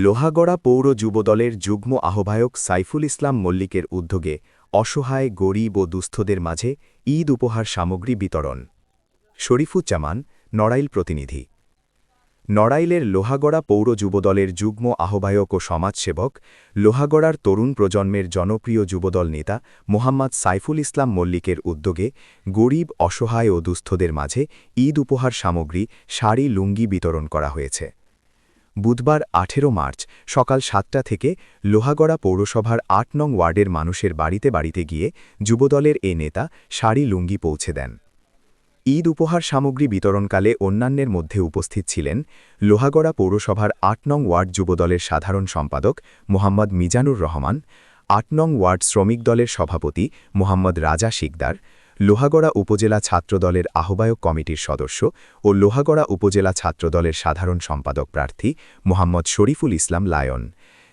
লোহাগড়া পৌর যুবদলের যুগ্ম আহ্বায়ক সাইফুল ইসলাম মল্লিকের উদ্যোগে অসহায় গরিব ও দুস্থদের মাঝে ঈদ উপহার সামগ্রী বিতরণ। শরীফুজ্জামান, নড়াইল প্রতিনিধি। নড়াইলের লোহাগড়া পৌর যুবদলের যুগ্ম আহ্বায়ক ও সমাজসেবক, লোহাগড়ার তরুণ প্রজন্মের জনপ্রিয় যুবদল নেতা মোহাম্মদ সাইফুল ইসলাম মল্লিকের উদ্যোগে গরিব, অসহায় ও দুস্থদের মাঝে ঈদ উপহার সামগ্রী, শাড়ি, লুঙ্গি বিতরণ করা হয়েছে। বুধবার ১৮ মার্চ সকাল ৭টা থেকে লোহাগড়া পৌরসভার ৮ নং ওয়ার্ডের মানুষের বাড়িতে বাড়িতে গিয়ে যুবদলের এ নেতা শাড়ি, লুঙ্গি পৌঁছে দেন। ঈদ উপহার সামগ্রী বিতরণকালে অন্যান্যের মধ্যে উপস্থিত ছিলেন লোহাগড়া পৌরসভার ৮ নং ওয়ার্ড যুবদলের সাধারণ সম্পাদক মোহাম্মদ মিজানুর রহমান, ৮ নং ওয়ার্ড শ্রমিক দলের সভাপতি মোহাম্মদ রাজা শিকদার, লোহাগড়া উপজেলা ছাত্রদলের আহ্বায়ক কমিটির সদস্য ও লোহাগড়া উপজেলা ছাত্রদলের সাধারণ সম্পাদক প্রার্থী মোহাম্মদ শরীফুল ইসলাম লায়ন,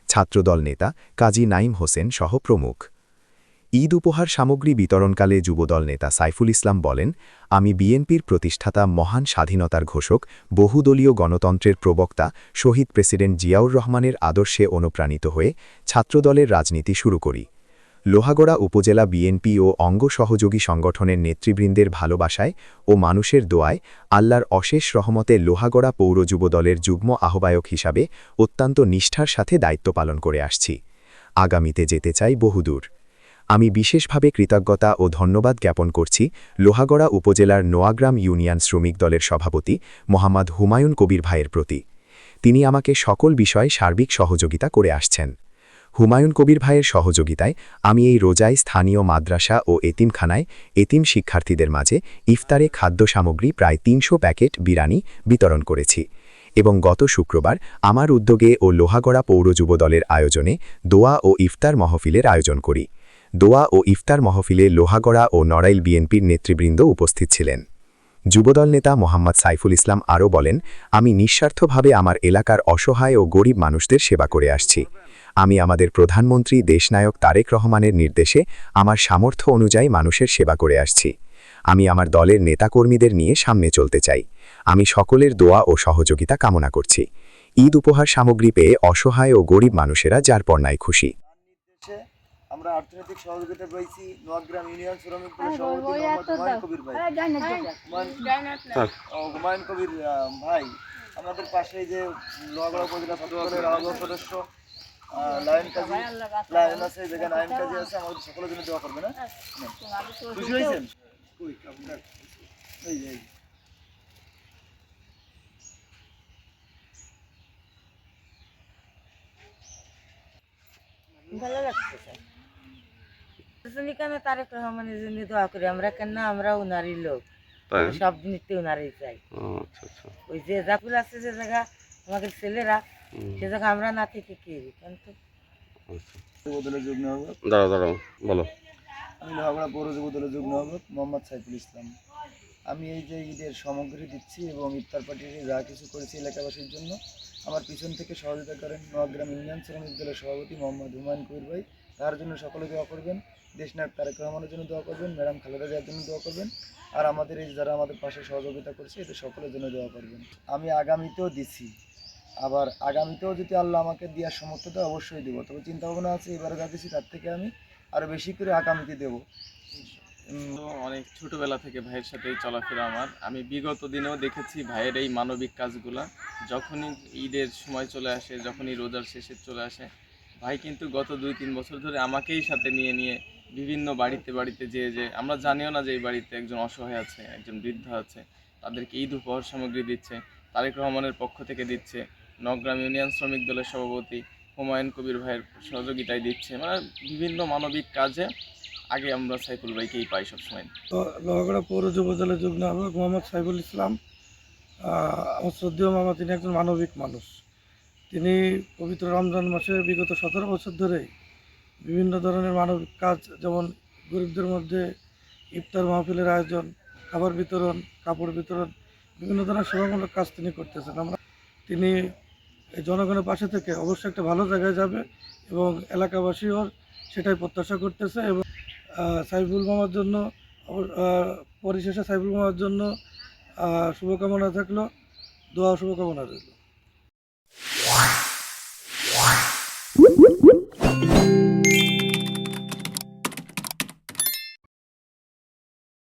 ছাত্রদল নেতা কাজী নাইম হোসেন সহ প্রমুখ। ঈদ উপহার সামগ্রী বিতরণকালে যুবদল নেতা সাইফুল ইসলাম বলেন, আমি বিএনপির প্রতিষ্ঠাতা, মহান স্বাধীনতার ঘোষক, বহুদলীয় গণতন্ত্রের প্রবক্তা শহীদ প্রেসিডেন্ট জিয়াউর রহমানের আদর্শে অনুপ্রাণিত হয়ে ছাত্রদলের রাজনীতি শুরু করি। লোহাগড়া উপজেলা বিএনপি ও অঙ্গ সহযোগী সংগঠনের নেতৃবৃন্দের ভালোবাসায় ও মানুষের দোয়ায় আল্লাহর অশেষ রহমতে লোহাগড়া পৌর যুবদলের যুগ্ম আহ্বায়ক হিসাবে অত্যন্ত নিষ্ঠার সাথে দায়িত্ব পালন করে আসছি। আগামীতে যেতে চাই বহুদূর। আমি বিশেষভাবে কৃতজ্ঞতা ও ধন্যবাদ জ্ঞাপন করছি লোহাগড়া উপজেলার নোয়াগ্রাম ইউনিয়ন শ্রমিক দলের সভাপতি মোহাম্মদ হুমায়ুন কবির ভাইয়ের প্রতি। তিনি আমাকে সকল বিষয়ে সার্বিক সহযোগিতা করে আসছেন। হুমায়ুন কবির ভাইয়ের সহযোগিতায় আমি এই রোজায় স্থানীয় মাদ্রাসা ও এতিমখানায় এতিম শিক্ষার্থীদের মাঝে ইফতারে খাদ্য সামগ্রী প্রায় ৩০০ প্যাকেট বিরানি বিতরণ করেছি এবং গত শুক্রবার আমার উদ্যোগে ও লোহাগড়া পৌর যুবদলের আয়োজনে দোয়া ও ইফতার মহফিলের আয়োজন করি। দোয়া ও ইফতার মহফিলে লোহাগড়া ও নড়াইল বিএনপির নেতৃবৃন্দ উপস্থিত ছিলেন। যুবদল নেতা মোহাম্মদ সাইফুল ইসলাম আরও বলেন, আমি নিঃস্বার্থভাবে আমার এলাকার অসহায় ও গরিব মানুষদের সেবা করে আসছি। আমি আমাদের প্রধানমন্ত্রী দেশনায়ক তারেক রহমানের নির্দেশে আমার সামর্থ্য অনুযায়ী মানুষের সেবা করে আসছি। আমি আমার দলের নেতাকর্মীদের নিয়ে সামনে চলতে চাই। আমি সকলের দোয়া ও সহযোগিতা কামনা করছি। ঈদ উপহার সামগ্রী পেয়ে অসহায় ও গরিব মানুষেরা যার পর্নায় খুশি। আমরা অর্থনৈতিক সহযোগিতা পেয়েছি নোয়াগ্রাম ইউনিয়ন শ্রমিক দলের সভাপতি মোহাম্মদ হুমায়ুন কবির ভাই। হুমায়ুন কবির ভাই আমাদের পাশে যে লোহাগড়া উপজেলা ছাত্রদলের আহ্বায়ক সদস্য লায়ন কাজী, লায়ন আছে, যেখানে লায়ন কাজী আছে, আমাদের সকলের জন্য দোয়া করবে না? খুশি হয়েছেন? ভালো লাগছে তারেক রহমানের জন্য দোয়া করি আমরা, কেন আমরা উনারই লোক, সব জিনিসতে উনারই চাই। ওই যে জাকুল আছে যে জায়গা আমাদের ছেলেরা, সে জায়গা আমরা না থেকে কি কিন্তু আমি লোহাগড়া পৌর যুবদলের যুগ্ম আহ্বায়ক মোহাম্মদ সাইফুল ইসলাম। আমি এই যে ঈদের সামগ্রী দিচ্ছি এবং ইফতার পার্টিতে যা কিছু করেছি এলাকাবাসীর জন্য, আমার পিছন থেকে সহযোগিতা করেন নোয়াগ্রাম ইউনিয়ন শ্রমিক দলের সভাপতি মোহাম্মদ হুমায়ুন কবির ভাই। তার জন্য সকলে দোয়া করবেন। দেশনায়ক তারেক রহমানের জন্য দোয়া করবেন, ম্যাডাম খালেদা জিয়ার জন্য দোয়া করবেন, আর আমাদের এই যারা আমাদের পাশে সহযোগিতা করছে এদের সকলের জন্য দোয়া করবেন। আমি আগামীতেও দিচ্ছি, আবার আগামীতেও যদি আল্লাহ আমাকে দেওয়ার সামর্থ্যটা অবশ্যই দেবো। তবে চিন্তা ভাবনা আছে এবারে যা দিচ্ছি তার থেকে আমি আরও বেশি করে আগামীতে দেবো। অনেক ছোটবেলা থেকে ভাইয়ের সাথেই চলাফেরা আমার। আমি বিগত দিনেও দেখেছি ভাইয়ের এই মানবিক কাজগুলা। যখনই ঈদের সময় চলে আসে, যখনই রোজার শেষে চলে আসে, ভাই কিন্তু গত 2-3 বছর ধরে আমাকেই সাথে নিয়ে নিয়ে বিভিন্ন বাড়িতে বাড়িতে যে আমরা জানিও না যে এই বাড়িতে একজন অসহায় আছে, একজন বৃদ্ধ আছে, তাদেরকে ঈদ উপহার সামগ্রী দিচ্ছে, তারেক রহমানের পক্ষ থেকে দিচ্ছে, নওগ্রাম ইউনিয়ন শ্রমিক দলের সভাপতি হুমায়ুন কবির ভাইয়ের সহযোগিতায় দিচ্ছে। মানে বিভিন্ন মানবিক কাজে আগে আমরা সাইফুল ভাইকেই পাই সবসময়। লোহাগড়া পৌর যুবদলের যুগ্ম আহ্বায়ক মোহাম্মদ সাইফুল ইসলাম, আমার শ্রদ্ধেয় মামা, তিনি একজন মানবিক মানুষ। তিনি পবিত্র রমজান মাসে বিগত 17 বছর ধরে বিভিন্ন ধরনের মানবিক কাজ, যেমন গরিবদের মধ্যে ইফতার মাহফিলের আয়োজন, খাবার বিতরণ, কাপড় বিতরণ, বিভিন্ন ধরনের সেবামূলক কাজ তিনি করতেছেন। তিনি জনগণের পাশে থেকে অবশ্যই একটা ভালো জায়গায় যাবে এবং এলাকাবাসীও সেটাই প্রত্যাশা করতেছে। এবং সাইফুল মামার জন্য পরিশেষে সাইফুল মামার জন্য শুভকামনা থাকলো, দোয়া শুভকামনা রইল।